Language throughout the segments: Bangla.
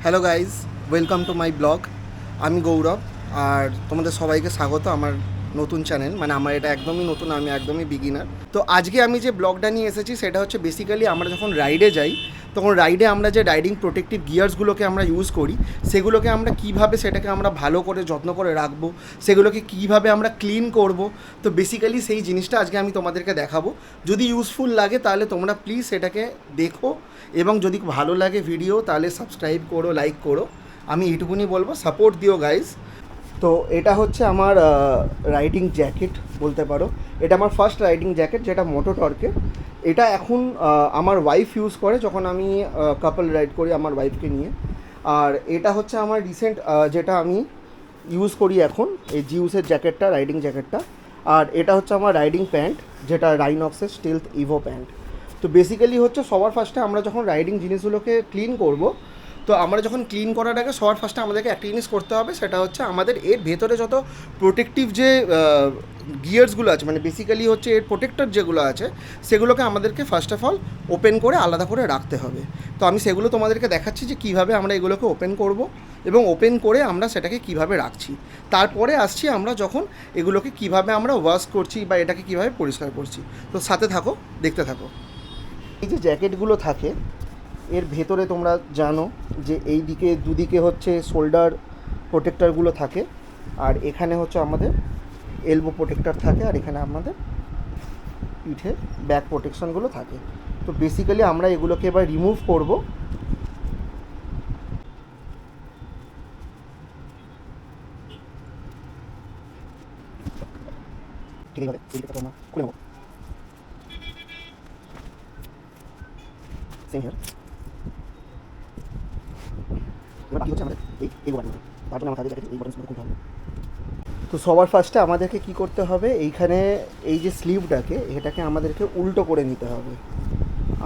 Hello guys, welcome to my blog. আমি গৌরব, আর তোমাদের সবাইকে স্বাগত আমার নতুন চ্যানেল। মানে আমার এটা একদমই নতুন, আমি একদমই বিগিনার। তো আজকে আমি যে ব্লগটা নিয়ে এসেছি সেটা হচ্ছে বেসিক্যালি আমরা যখন রাইডে যাই তখন রাইডে আমরা যে রাইডিং প্রোটেক্টিভ গিয়ার্সগুলোকে আমরা ইউজ করি সেগুলোকে আমরা কীভাবে সেটাকে আমরা ভালো করে যত্ন করে রাখবো, সেগুলোকে কীভাবে আমরা ক্লিন করব। তো বেসিক্যালি সেই জিনিসটা আজকে আমি তোমাদেরকে দেখাবো। যদি ইউজফুল লাগে তাহলে তোমরা প্লিজ সেটাকে দেখো, এবং যদি ভালো লাগে ভিডিও তাহলে সাবস্ক্রাইব করো, লাইক করো। আমি এইটুকুনি বলবো, সাপোর্ট দিও গাইজ। তো এটা হচ্ছে আমার রাইডিং জ্যাকেট বলতে পারো। এটা আমার ফার্স্ট রাইডিং জ্যাকেট, যেটা মোটো টর্কের। এটা এখন আমার ওয়াইফ ইউজ করে যখন আমি কাপল রাইড করি আমার ওয়াইফকে নিয়ে। আর এটা হচ্ছে আমার রিসেন্ট যেটা আমি ইউজ করি এখন, এই জিউসের জ্যাকেটটা, রাইডিং জ্যাকেটটা। আর এটা হচ্ছে আমার রাইডিং প্যান্ট, যেটা রাইনক্সের স্টিলথ ইভো প্যান্ট। তো বেসিক্যালি হচ্ছে সবার ফার্স্টে আমরা যখন রাইডিং জিনিসগুলোকে ক্লিন করব, তো আমরা যখন ক্লিন করার আগে সবার ফার্স্টে আমাদেরকে একটা জিনিস করতে হবে, সেটা হচ্ছে আমাদের এর ভেতরে যত প্রোটেক্টিভ যে গিয়ার্সগুলো আছে, মানে বেসিক্যালি হচ্ছে এর প্রোটেক্টর যেগুলো আছে, সেগুলোকে আমাদেরকে ফার্স্ট অফ অল ওপেন করে আলাদা করে রাখতে হবে। তো আমি সেগুলো তোমাদেরকে দেখাচ্ছি যে কীভাবে আমরা এগুলোকে ওপেন করব এবং ওপেন করে আমরা সেটাকে কিভাবে রাখছি। তারপরে আসছি আমরা যখন এগুলোকে কিভাবে আমরা ওয়াশ করছি বা এটাকে কিভাবে পরিষ্কার করছি। তো সাথে থাকো, দেখতে থাকো। এই যে জ্যাকেটগুলো থাকে এর ভেতরে তোমরা জানো যে এই দিকে দুদিকে হচ্ছে শোল্ডার প্রোটেক্টরগুলো থাকে, আর এখানে হচ্ছে আমাদের এলবো প্রোটেক্টর থাকে, আর এখানে আমাদের পিঠে ব্যাক প্রোটেকশনগুলো থাকে। তো বেসিক্যালি আমরা এগুলোকে এবার রিমুভ করব। ঠিক আছে, খুলে নেব। Same here. এবার বাকি হচ্ছে আমাদের এই বাটনগুলো। তার জন্য আমাদের এই বাটনগুলো খুলতে হবে। তো সবার ফার্স্টে আমাদেরকে কি করতে হবে, এইখানে এই যে স্লিভটাকে এটাকে আমাদেরকে উল্টো করে নিতে হবে।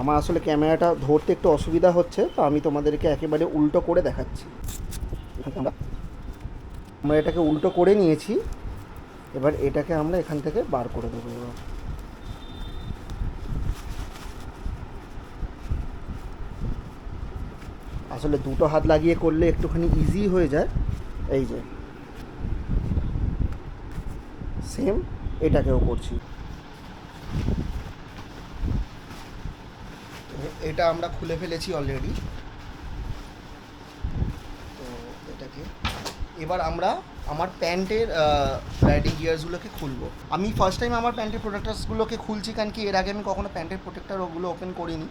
আমার আসলে ক্যামেরাটা ধরতে একটু অসুবিধা হচ্ছে, তো আমি তোমাদেরকে একেবারে উল্টো করে দেখাচ্ছি। এখান থেকে আমরা এটাকে উল্টো করে নিয়েছি। এবার এটাকে আমরা এখান থেকে বার করে দেবো। এবার আসলে দুটো হাত লাগিয়ে করলে একটুখানি ইজি হয়ে যায়। এই যে সেম এটাকেও করছি। এটা আমরা খুলে ফেলেছি অলরেডি। তো এটাকে এবার আমরা আমার প্যান্টের রাইডিং গিয়ার্সগুলোকে খুলবো। আমি ফার্স্ট টাইম আমার প্যান্টের প্রোটেক্টার্সগুলোকে খুলছি, কারণ কি এর আগে আমি কখনো প্যান্টের প্রোটেক্টার ওগুলো ওপেন করিনি।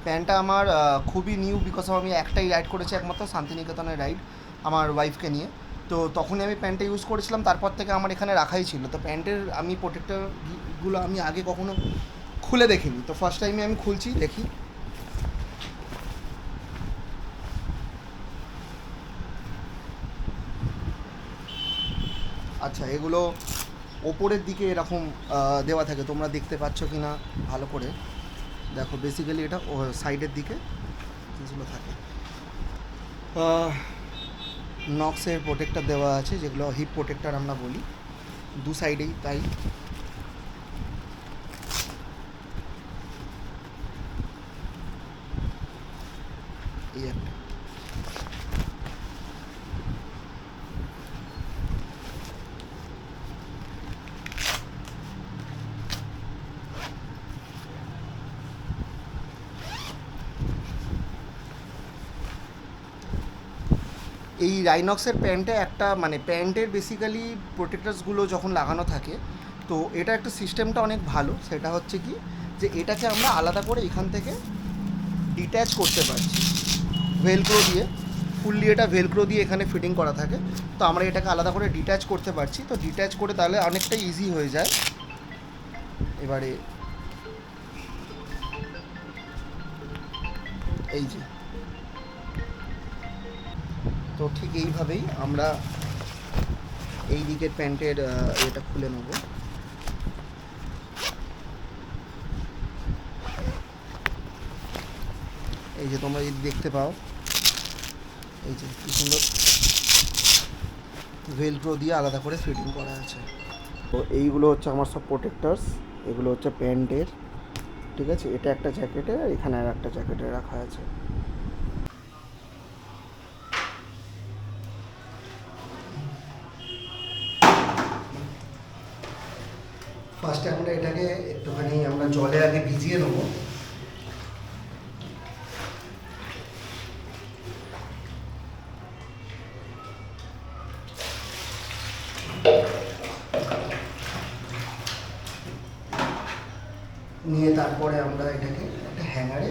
প্যান্টটা আমার খুবই নিউ, বিকজ আমি একটাই রাইড করেছি, একমাত্র শান্তিনিকেতনের রাইড আমার ওয়াইফকে নিয়ে। তো তখনই আমি প্যান্টটা ইউজ করেছিলাম, তারপর থেকে আমার এখানে রাখাই ছিল। তো প্যান্টের আমি প্রোটেক্টারগুলো আমি আগে কখনো খুলে দেখিনি, তো ফার্স্ট টাইমে আমি খুলছি, দেখি। আচ্ছা, এগুলো ওপরের দিকে এরকম দেওয়া থাকে, তোমরা দেখতে পাচ্ছ কি না ভালো করে দেখো। বেসিক্যালি এটা সাইডের দিকে জিনিসগুলো থাকে। নক্সের প্রোটেক্টর দেওয়া আছে, যেগুলো হিপ প্রোটেক্টর আমরা বলি, দু সাইডেই তাই। এই একটা এই রাইনক্সের প্যান্টে একটা, মানে প্যান্টের বেসিক্যালি প্রোটেক্টার্সগুলো যখন লাগানো থাকে, তো এটা একটা সিস্টেমটা অনেক ভালো। সেটা হচ্ছে কি, যে এটাকে আমরা আলাদা করে এখান থেকে ডিট্যাচ করতে পারছি ভেলক্রো দিয়ে। ফুললি এটা ভেলক্রো দিয়ে এখানে ফিটিং করা থাকে, তো আমরা এটাকে আলাদা করে ডিট্যাচ করতে পারছি। তো ডিট্যাচ করে তাহলে অনেকটা ইজি হয়ে যায়। এবারে এই যে, তো ঠিক এইভাবেই আমরা এই দিকের প্যান্টের এটা খুলে নেব। এই যে তোমরা যদি দেখতে পাও, এই যে কি সুন্দর ভেলক্রো দিয়ে আলাদা করে ফিটিং করা আছে। তো এইগুলো হচ্ছে আমার সব প্রোটেক্টার্স, এগুলো হচ্ছে প্যান্টের। ঠিক আছে, এটা একটা জ্যাকেটে, আর এখানে আর একটা জ্যাকেটে রাখা আছে। ফার্স্টে আমরা এটাকে একটুখানি আমরা জলে আগে ভিজিয়ে নেবো। নিয়ে তারপরে আমরা এটাকে একটা হ্যাঙ্গারে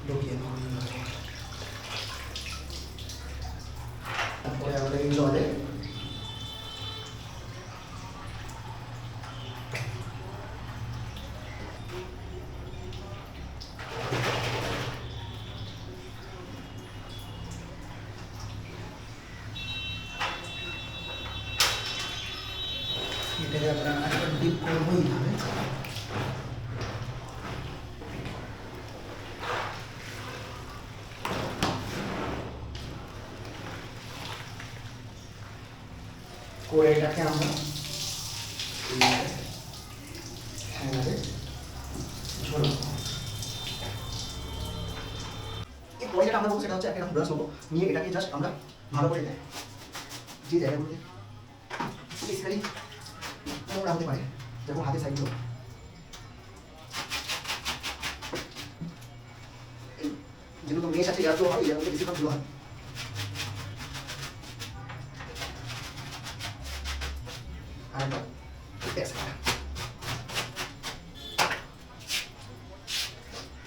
ঢুকিয়ে নেব। তারপরে আমরা এই জলে এটাকে আমরা আরেকবার ডিপ করবো এইভাবে। করে এটাকে আমরা হ্যাঙ্গারে ঝোলাবো। এরপরে যেটা আমরা বলবো সেটা হচ্ছে একটা ব্রাশ নেবো, নিয়ে এটাকে জাস্ট আমরা ভালো করে দেয় যে জায়গাগুলোতে বেসিক্যালি নোংরা হতে পারে, যেমন হাতের সাইডগুলো, যেগুলো মেশ আছে এয়ারফ্লো হয়, এই জায়গাগুলো বেশিরভাগ ধুলো হয়। আরেকবার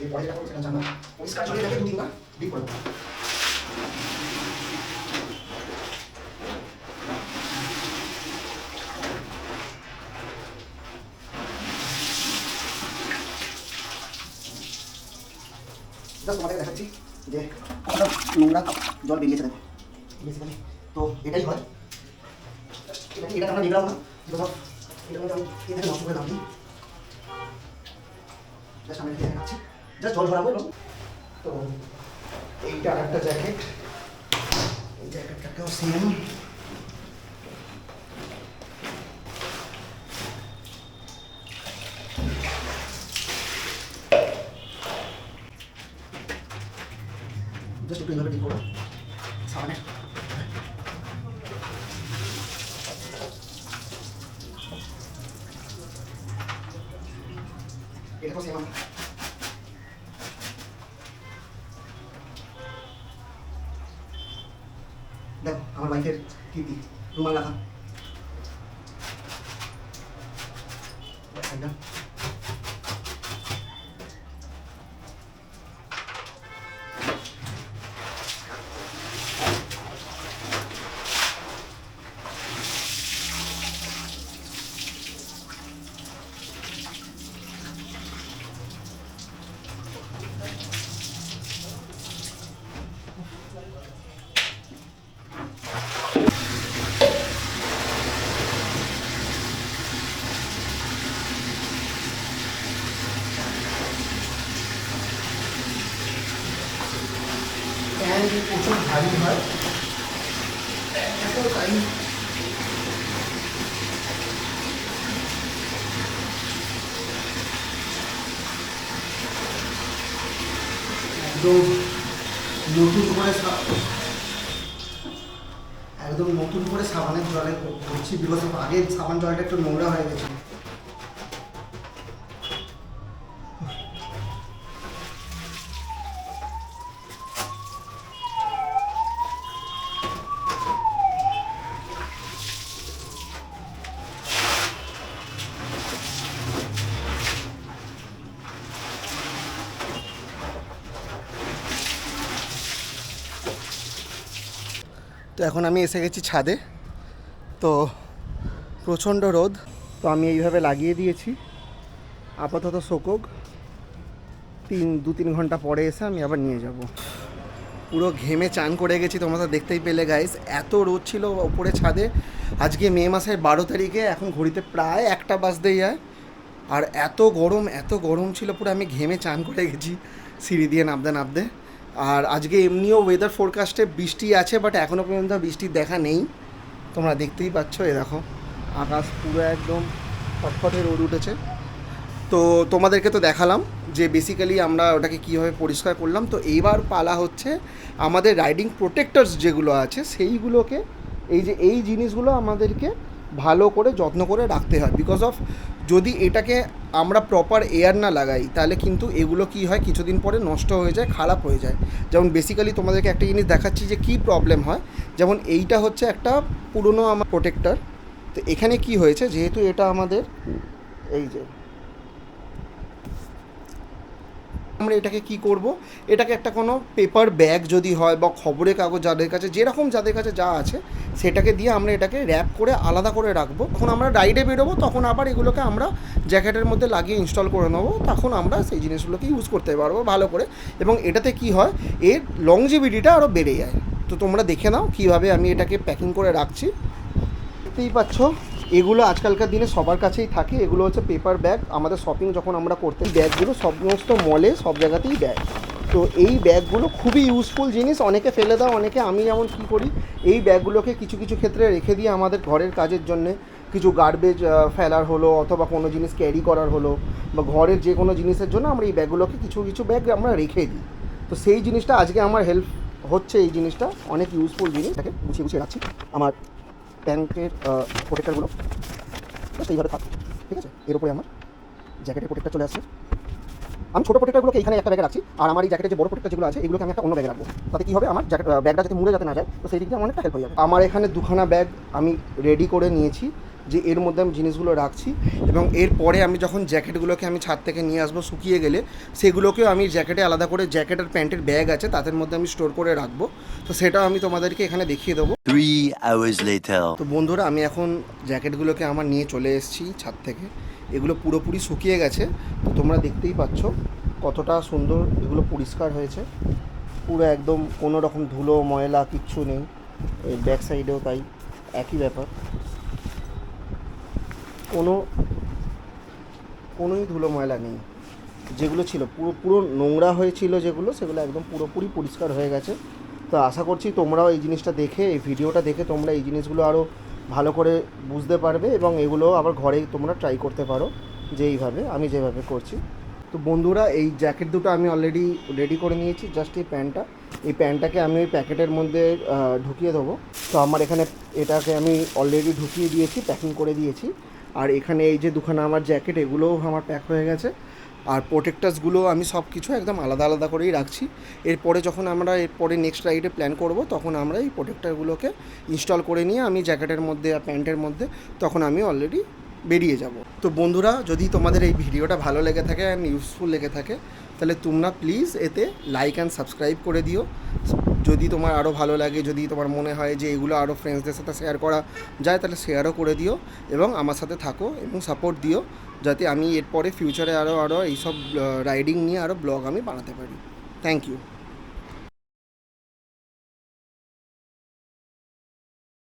এরপরে যেটা করবো সেটা হচ্ছে আমরা পরিষ্কার জলে এটাকে 2-3 বার ডিপ করবো। তোমাদেরকে দেখাচ্ছি যে কতটা নোংরা জল বেরিয়েছে, দেখো বেসিক্যালি। তো এটাই হয়, এটা আমরা নিলাম না, এটার মধ্যে আমি এটাকে নষ্ট করে দাম দিই। জাস্ট আমি এটাকে দেখাচ্ছি, জাস্ট জল ভরাবো। তো এইটা আর একটা জ্যাকেট, এই জ্যাকেটটাকেও সেম জাস্ট একটু এইভাবে ঠিক করো সামনে। এটাকেও সেম দেখো আমার বাইকের কীর্তি রুমাল রাখা। প্রচুর ভারী হয়, তাই একদম নতুন করে সাবানের জলে করছি, বিকজ আগের সাবান জলটা একটু নোংরা হয়ে গেছে। তো এখন আমি এসে গেছি ছাদে, তো প্রচণ্ড রোদ, তো আমি এইভাবে লাগিয়ে দিয়েছি আপাতত শোকোক। 2-3 ঘন্টা পরে এসে আমি আবার নিয়ে যাব। পুরো ঘেমে চান করে গেছি, তোমরা তো দেখতেই পেলে গাইস, এত রোদ ছিল ওপরে ছাদে। আজকে মে মাসের 12 তারিখে, এখন ঘড়িতে প্রায় 1টা বাজতে যায়, আর এত গরম ছিল, পুরো আমি ঘেমে চান করে গেছি সিঁড়ি দিয়ে নামতে নামতে। আর আজকে এমনিও ওয়েদার ফোরকাস্টে বৃষ্টি আছে, বাট এখনও পর্যন্ত বৃষ্টির দেখা নেই। তোমরা দেখতেই পাচ্ছ, এ দেখো আকাশ পুরো একদম ফটফটে রোদ উঠেছে। তো তোমাদেরকে তো দেখালাম যে বেসিক্যালি আমরা ওটাকে কীভাবে পরিষ্কার করলাম। তো এইবার পালা হচ্ছে আমাদের রাইডিং প্রোটেক্টরস যেগুলো আছে সেইগুলোকে, এই যে এই জিনিসগুলো আমাদেরকে ভালো করে যত্ন করে রাখতে হয়। বিকজ অফ যদি এটাকে আমরা প্রপার এয়ার না লাগাই তাহলে কিন্তু এগুলো কি হয় কিছুদিন পরে নষ্ট হয়ে যায়, খারাপ হয়ে যায়। যেমন বেসিক্যালি তোমাদেরকে একটা জিনিস দেখাচ্ছি যে কী প্রবলেম হয়। যেমন এইটা হচ্ছে একটা পুরনো আমার প্রোটেক্টর। তো এখানে কি হয়েছে, যেহেতু এটা আমাদের এই যে আমরা এটাকে কি করব, এটাকে একটা কোনো পেপার ব্যাগ যদি হয় বা খবরের কাগজ যাদের কাছে যেরকম যাদের কাছে যা আছে সেটাকে দিয়ে আমরা এটাকে র্যাপ করে আলাদা করে রাখবো। যখন আমরা রাইডে বেরোবো তখন আবার এগুলোকে আমরা জ্যাকেটের মধ্যে লাগিয়ে ইনস্টল করে নেবো, তখন আমরা সেই জিনিসগুলোকে ইউজ করতে পারবো ভালো করে। এবং এটাতে কি হয়, এর লংজিভিটিটা আরও বেড়ে যায়। তো তোমরা দেখে নাও কীভাবে আমি এটাকে প্যাকিং করে রাখছি। দেখতেই পাচ্ছ এগুলো আজকালকার দিনে সবার কাছেই থাকে। এগুলো হচ্ছে পেপার ব্যাগ। আমাদের শপিং যখন আমরা করতে ব্যাগগুলো সমস্ত মলে সব জায়গাতেই দেয়। তো এই ব্যাগগুলো খুবই ইউজফুল জিনিস, অনেকে ফেলে দাও, অনেকে, আমি যেমন কী করি এই ব্যাগগুলোকে কিছু কিছু ক্ষেত্রে রেখে দিয়ে আমাদের ঘরের কাজের জন্যে কিছু গার্বেজ ফেলার হলো অথবা কোনো জিনিস ক্যারি করার হলো বা ঘরের যে কোনো জিনিসের জন্য আমরা এই ব্যাগগুলোকে কিছু কিছু ব্যাগ আমরা রেখে দিই। তো সেই জিনিসটা আজকে আমার হেল্প হচ্ছে, এই জিনিসটা অনেক ইউজফুল জিনিস। এটাকে গুছিয়ে গুছিয়ে রাখছি। আমার প্যান্টের প্রোটেক্টারগুলো সেইভাবে থাক, ঠিক আছে। এর উপরে আমার জ্যাকেটের প্রোটেক্টার চলে আসছে। আমি ছোটো প্রোটেক্টারগুলোকে এখানে একটা ব্যাগে রাখছি, আর আমার এই জ্যাকেটের যে বড় প্রোটেক্টার যেগুলো আছে এগুলোকে আমি একটা অন্য ব্যাগে রাখবো। তাতে কী হবে, আমার জ্যাকেট ব্যাগটা যাতে মুড়ে যাতে না যায়, তো সেই দিক দিয়ে অনেকটা হেল্প হয়ে যাবে। আমার এখানে দুখানা ব্যাগ আমি রেডি করে নিয়েছি যে এর মধ্যে আমি জিনিসগুলো রাখছি। এবং এরপরে আমি যখন জ্যাকেটগুলোকে আমি ছাদ থেকে নিয়ে আসবো শুকিয়ে গেলে, সেগুলোকেও আমি জ্যাকেটে আলাদা করে জ্যাকেট আর প্যান্টের ব্যাগ আছে তাদের মধ্যে আমি স্টোর করে রাখবো। তো সেটাও আমি তোমাদেরকে এখানে দেখিয়ে দেবো। 3 hours later. তো বন্ধুরা আমি এখন জ্যাকেটগুলোকে আমার নিয়ে চলে এসেছি ছাদ থেকে। এগুলো পুরোপুরি শুকিয়ে গেছে। তো তোমরা দেখতেই পাচ্ছ কতটা সুন্দর এগুলো পরিষ্কার হয়েছে, পুরো একদম কোনো রকম ধুলো ময়লা কিচ্ছু নেই। এই ব্যাক সাইডেও তাই একই ব্যাপার, কোনোই ধুলো ময়লা নেই। যেগুলো ছিল পুরো পুরো নোংরা হয়েছিল যেগুলো, সেগুলো একদম পুরোপুরি পরিষ্কার হয়ে গেছে। তো আশা করছি তোমরাও এই জিনিসটা দেখে, এই ভিডিওটা দেখে তোমরা এই জিনিসগুলো আরও ভালো করে বুঝতে পারবে এবং এগুলো আবার ঘরেই তোমরা ট্রাই করতে পারো যে এইভাবে আমি যেভাবে করছি। তো বন্ধুরা এই জ্যাকেট দুটো আমি অলরেডি রেডি করে নিয়েছি। জাস্ট এই প্যান্টটাকে আমি ওই প্যাকেটের মধ্যে ঢুকিয়ে দেবো। তো আমার এখানে এটাকে আমি অলরেডি ঢুকিয়ে দিয়েছি, প্যাকিং করে দিয়েছি। আর এখানে এই যে দুখানা আমার জ্যাকেট এগুলোও আমার প্যাক হয়ে গেছে। আর প্রোটেক্টার্সগুলো আমি সব কিছু একদম আলাদা আলাদা করেই রাখছি। এরপরে যখন আমরা নেক্সট রাইডে প্ল্যান করব তখন আমরা এই প্রোটেক্টারগুলোকে ইনস্টল করে নিয়ে আমি জ্যাকেটের মধ্যে আর প্যান্টের মধ্যে তখন আমি অলরেডি বেরিয়ে যাব। তো বন্ধুরা যদি তোমাদের এই ভিডিওটা ভালো লেগে থাকে অ্যান্ড ইউজফুল লেগে থাকে তাহলে তোমরা প্লিজ এতে লাইক অ্যান্ড সাবস্ক্রাইব করে দিও। যদি তোমার আরও ভালো লাগে, যদি তোমার মনে হয় যে এগুলো আরও ফ্রেন্ডসদের সাথে শেয়ার করা যায় তাহলে শেয়ারও করে দিও এবং আমার সাথে থাকো এবং সাপোর্ট দিও, যাতে আমি এরপরে ফিউচারে আরও এইসব রাইডিং নিয়ে আরও ব্লগ আমি বানাতে পারি। Thank you.